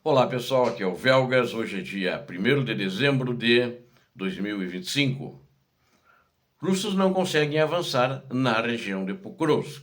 Olá pessoal, aqui é o Velgas, hoje é dia 1º de dezembro de 2025. Russos não conseguem avançar na região de Pokrovsk.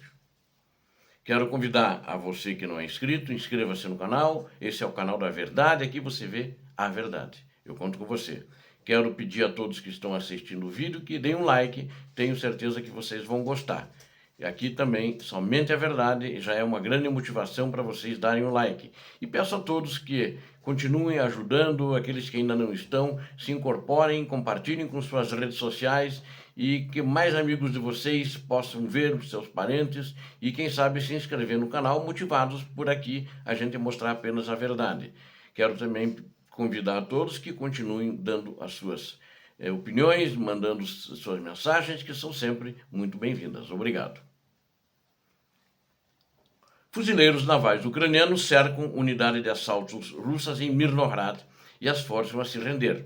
Quero convidar a você que não é inscrito, inscreva-se no canal, esse é o canal da verdade, aqui você vê a verdade. Eu conto com você. Quero pedir a todos que estão assistindo o vídeo que deem um like, tenho certeza que vocês vão gostar. E aqui também, somente a verdade já é uma grande motivação para vocês darem um like. E peço a todos que continuem ajudando, aqueles que ainda não estão, se incorporem, compartilhem com suas redes sociais e que mais amigos de vocês possam ver, seus parentes, e quem sabe se inscrever no canal, motivados por aqui a gente mostrar apenas a verdade. Quero também convidar a todos que continuem dando as suas opiniões, mandando suas mensagens, que são sempre muito bem-vindas. Obrigado. Fuzileiros navais ucranianos cercam unidade de assaltos russas em Mirnohrad e as forçam a se render.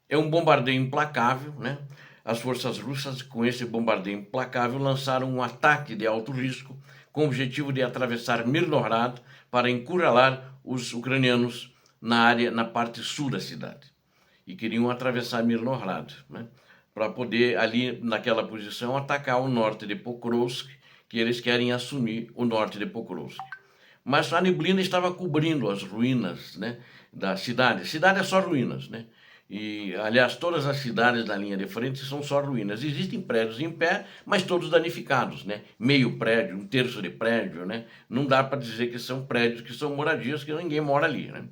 É um bombardeio implacável, né? As forças russas, com esse bombardeio implacável, lançaram um ataque de alto risco com o objetivo de atravessar Mirnohrad para encurralar os ucranianos na parte sul da cidade. E queriam atravessar Mirnohrad, né? Para poder, ali naquela posição, atacar o norte de Pokrovsk, que eles querem assumir o norte de Pokrovsk. Mas a neblina estava cobrindo as ruínas, né, da cidade. A cidade é só ruínas, né? E, aliás, todas as cidades da linha de frente são só ruínas. Existem prédios em pé, mas todos danificados, né? Meio prédio, um terço de prédio, né? Não dá para dizer que são prédios, que são moradias, que ninguém mora ali, né?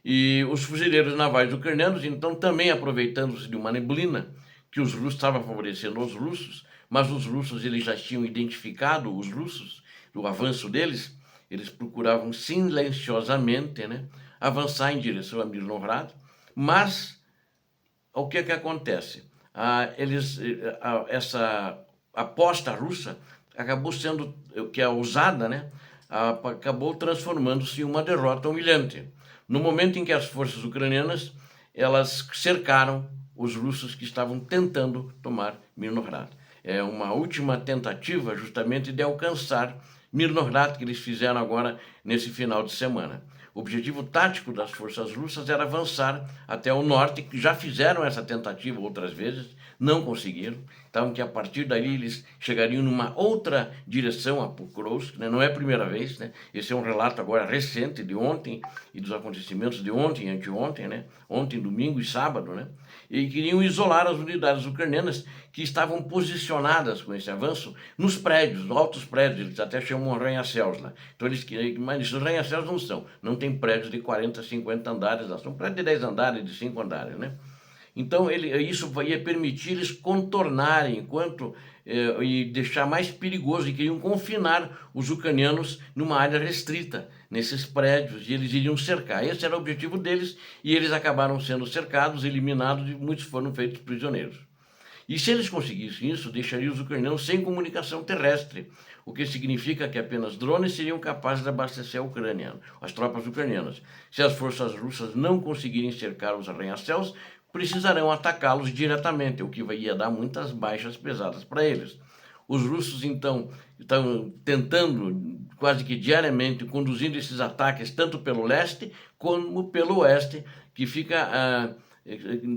E os fuzileiros navais ucranianos, então, também aproveitando-se de uma neblina, que os russos estavam favorecendo os russos, mas os russos eles já tinham identificado os russos, o avanço deles, eles procuravam silenciosamente, né, avançar em direção a Mirnohrad, mas o que acontece? Essa aposta russa acabou sendo, que é ousada, né, acabou transformando-se em uma derrota humilhante. No momento em que as forças ucranianas elas cercaram os russos que estavam tentando tomar Mirnohrad. É uma última tentativa justamente de alcançar Mirnohrad que eles fizeram agora nesse final de semana. O objetivo tático das forças russas era avançar até o norte, que já fizeram essa tentativa outras vezes, não conseguiram. Então, que a partir dali eles chegariam numa outra direção a Pokrovsk, né? Não é a primeira vez, né? Esse é um relato agora recente de ontem e dos acontecimentos de ontem e anteontem, né? Ontem, domingo e sábado, né? E queriam isolar as unidades ucranianas que estavam posicionadas com esse avanço nos prédios, altos prédios, eles até chamam arranha-céus lá. Então eles queriam, mas os arranha-céus não tem prédios de 40, 50 andares, lá. São prédios de 10 andares, de 5 andares, né? Então isso ia permitir eles contornarem e deixar mais perigoso, e queriam confinar os ucranianos numa área restrita, nesses prédios, e eles iriam cercar. Esse era o objetivo deles, e eles acabaram sendo cercados, eliminados, e muitos foram feitos prisioneiros. E se eles conseguissem isso, deixariam os ucranianos sem comunicação terrestre, o que significa que apenas drones seriam capazes de abastecer a Ucrânia, as tropas ucranianas. Se as forças russas não conseguirem cercar os arranha-céus, precisarão atacá-los diretamente, o que ia dar muitas baixas pesadas para eles. Os russos, então, estão tentando, quase que diariamente, conduzindo esses ataques tanto pelo leste como pelo oeste, que fica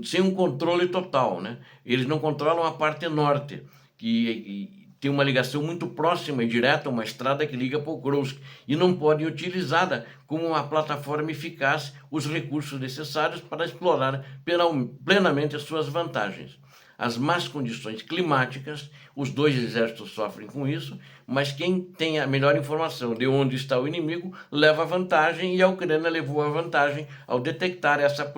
sem um controle total, né? Eles não controlam a parte norte, que tem uma ligação muito próxima e direta, uma estrada que liga Pokrovsk, e não podem utilizada como uma plataforma eficaz os recursos necessários para explorar plenamente as suas vantagens. As más condições climáticas, os dois exércitos sofrem com isso, mas quem tem a melhor informação de onde está o inimigo leva a vantagem, e a Ucrânia levou a vantagem ao detectar essa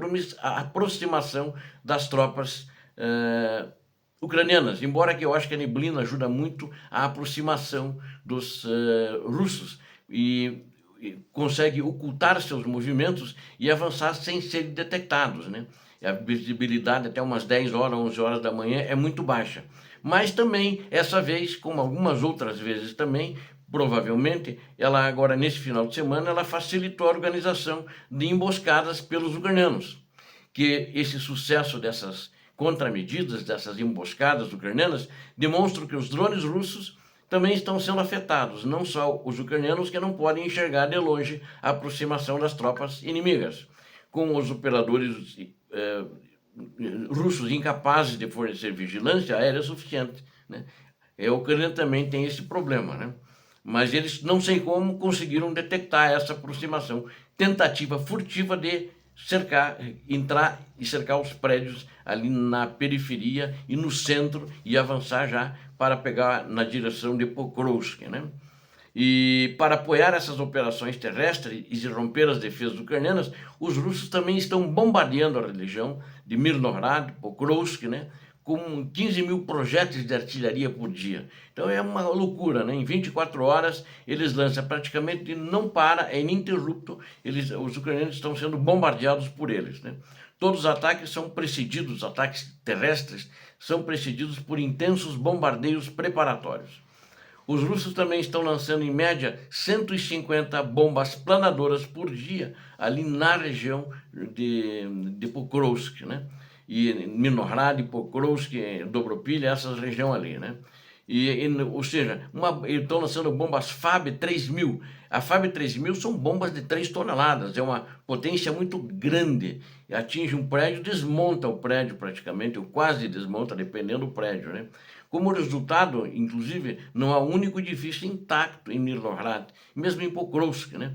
aproximação das tropas ucranianas, embora que eu acho que a neblina ajuda muito a aproximação dos russos e consegue ocultar seus movimentos e avançar sem serem detectados, né? A visibilidade até umas 10 horas, 11 horas da manhã é muito baixa. Mas também, essa vez, como algumas outras vezes também, provavelmente, ela agora nesse final de semana, ela facilitou a organização de emboscadas pelos ucranianos. Que esse sucesso dessas contramedidas, dessas emboscadas ucranianas, demonstram que os drones russos também estão sendo afetados, não só os ucranianos que não podem enxergar de longe a aproximação das tropas inimigas, com os operadores russos incapazes de fornecer vigilância aérea suficiente, né? A Ucrânia também tem esse problema, né? Mas eles não sei como conseguiram detectar essa aproximação, tentativa furtiva de cercar, entrar e cercar os prédios ali na periferia e no centro e avançar já para pegar na direção de Pokrovsk, né? E para apoiar essas operações terrestres e romper as defesas ucranianas, os russos também estão bombardeando a região de Mirnohrad, Pokrovsk, né? Com 15 mil projéteis de artilharia por dia. Então é uma loucura, né? Em 24 horas eles lançam praticamente, não para, é ininterrupto, os ucranianos estão sendo bombardeados por eles, né? Todos os ataques são precedidos, os ataques terrestres são precedidos por intensos bombardeios preparatórios. Os russos também estão lançando, em média, 150 bombas planadoras por dia ali na região de Pokrovsk, né? E Mirnohrad, Pokrovsk, Dobropilha, essa região ali, né? Ou seja, estão lançando bombas FAB 3000. A FAB 3000 são bombas de 3 toneladas, é uma potência muito grande. Atinge um prédio, desmonta o prédio praticamente, ou quase desmonta, dependendo do prédio, né? Como resultado, inclusive, não há um único edifício intacto em Mirnohrad, mesmo em Pokrovsk, né?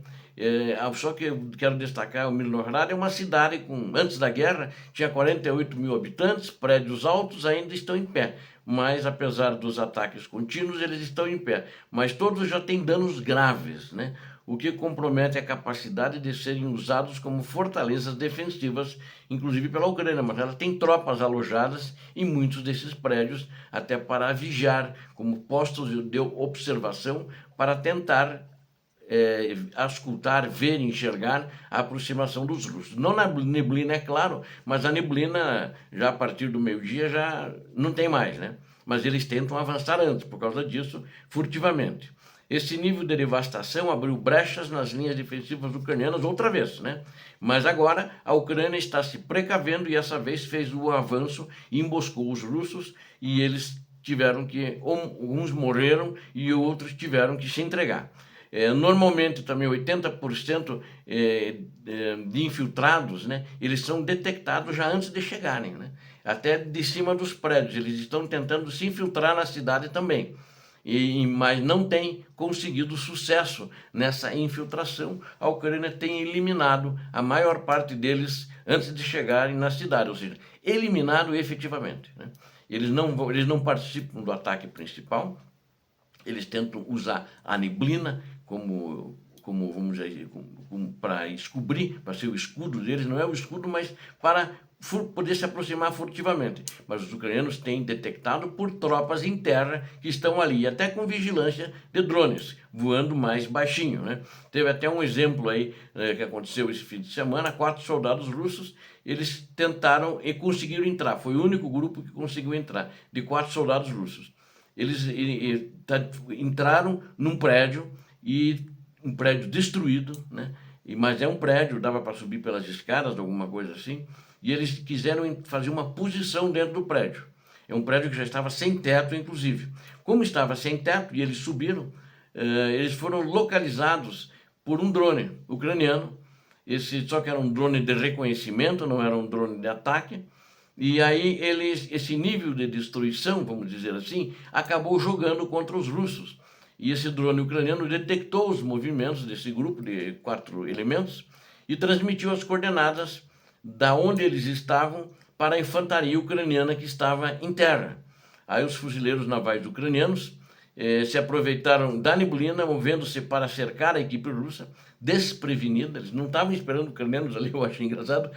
Só que eu quero destacar, o Mirnohrad é uma cidade antes da guerra, tinha 48 mil habitantes, prédios altos ainda estão em pé, mas apesar dos ataques contínuos, eles estão em pé, mas todos já têm danos graves, né? O que compromete a capacidade de serem usados como fortalezas defensivas, inclusive pela Ucrânia, mas ela tem tropas alojadas em muitos desses prédios, até para vigiar, como postos de observação, para tentar auscultar, ver, enxergar a aproximação dos russos. Não na neblina, é claro, mas a neblina, já a partir do meio-dia, já não tem mais, né? Mas eles tentam avançar antes, por causa disso, furtivamente. Esse nível de devastação abriu brechas nas linhas defensivas ucranianas outra vez, né? Mas agora a Ucrânia está se precavendo e essa vez fez o avanço e emboscou os russos e eles tiveram que, uns morreram e outros tiveram que se entregar. Normalmente também 80% de infiltrados, né, eles são detectados já antes de chegarem, né? Até de cima dos prédios, eles estão tentando se infiltrar na cidade também. Mas não tem conseguido sucesso nessa infiltração. A Ucrânia tem eliminado a maior parte deles antes de chegarem na cidade, ou seja, eliminado efetivamente, né? Eles não participam do ataque principal, eles tentam usar a neblina como vamos dizer, para descobrir, para ser o escudo deles, não é o escudo, mas para poder se aproximar furtivamente. Mas os ucranianos têm detectado por tropas em terra que estão ali, até com vigilância de drones, voando mais baixinho, né? Teve até um exemplo aí que aconteceu esse fim de semana, 4 soldados russos, eles tentaram e conseguiram entrar, foi o único grupo que conseguiu entrar, de 4 soldados russos. Eles entraram num prédio, e um prédio destruído, né? Mas é um prédio, dava para subir pelas escadas, alguma coisa assim, e eles quiseram fazer uma posição dentro do prédio. É um prédio que já estava sem teto, inclusive. Como estava sem teto e eles subiram, eles foram localizados por um drone ucraniano, só que era um drone de reconhecimento, não era um drone de ataque, e aí esse nível de destruição, vamos dizer assim, acabou jogando contra os russos. E esse drone ucraniano detectou os movimentos desse grupo de 4 elementos e transmitiu as coordenadas da onde eles estavam para a infantaria ucraniana que estava em terra. Aí os fuzileiros navais ucranianos se aproveitaram da neblina, movendo-se para cercar a equipe russa, desprevenida. Eles não estavam esperando ucranianos ali, eu achei engraçado,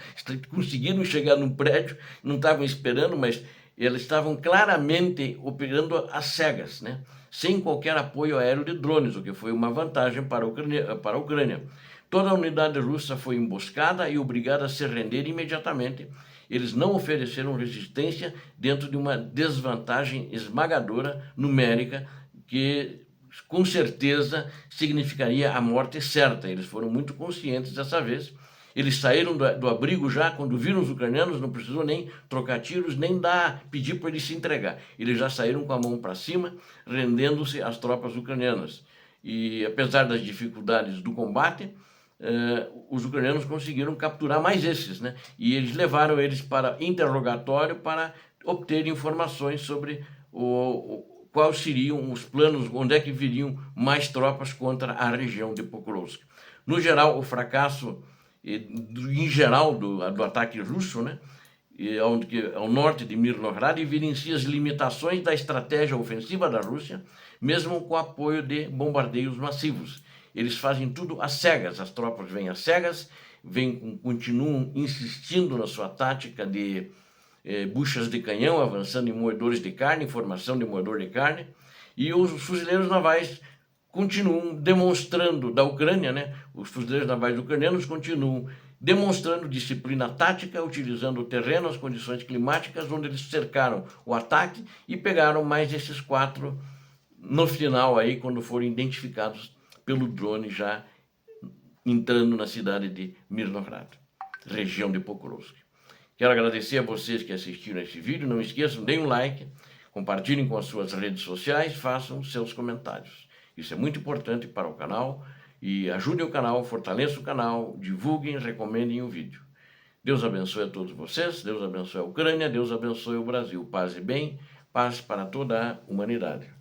conseguiram chegar num prédio, não estavam esperando, mas eles estavam claramente operando às cegas, né? Sem qualquer apoio aéreo de drones, o que foi uma vantagem para a Ucrânia. Toda a unidade russa foi emboscada e obrigada a se render imediatamente. Eles não ofereceram resistência dentro de uma desvantagem esmagadora numérica que, com certeza, significaria a morte certa. Eles foram muito conscientes dessa vez. Eles saíram do abrigo já, quando viram os ucranianos, não precisou nem trocar tiros, nem pedir para eles se entregar. Eles já saíram com a mão para cima, rendendo-se às tropas ucranianas. E apesar das dificuldades do combate, os ucranianos conseguiram capturar mais esses, né? E eles levaram eles para interrogatório para obter informações sobre quais seriam os planos, onde é que viriam mais tropas contra a região de Pokrovsk. No geral, o fracasso, em geral, do ataque russo, né? Ao norte de Mirnograd, evidencia as limitações da estratégia ofensiva da Rússia, mesmo com o apoio de bombardeios massivos. Eles fazem tudo às cegas, as tropas vêm às cegas, continuam insistindo na sua tática de buchas de canhão, avançando em moedores de carne, em formação de moedor de carne, e os fuzileiros navais continuam demonstrando, da Ucrânia, né? Os fuzileiros navais ucranianos continuam demonstrando disciplina tática, utilizando o terreno, as condições climáticas, onde eles cercaram o ataque e pegaram mais esses 4 no final, aí, quando foram identificados pelo drone já entrando na cidade de Mirnograd, região de Pokrovsk. Quero agradecer a vocês que assistiram esse vídeo. Não esqueçam, deem um like, compartilhem com as suas redes sociais, façam seus comentários. Isso é muito importante para o canal e ajudem o canal, fortaleçam o canal, divulguem, recomendem o vídeo. Deus abençoe a todos vocês, Deus abençoe a Ucrânia, Deus abençoe o Brasil. Paz e bem, paz para toda a humanidade.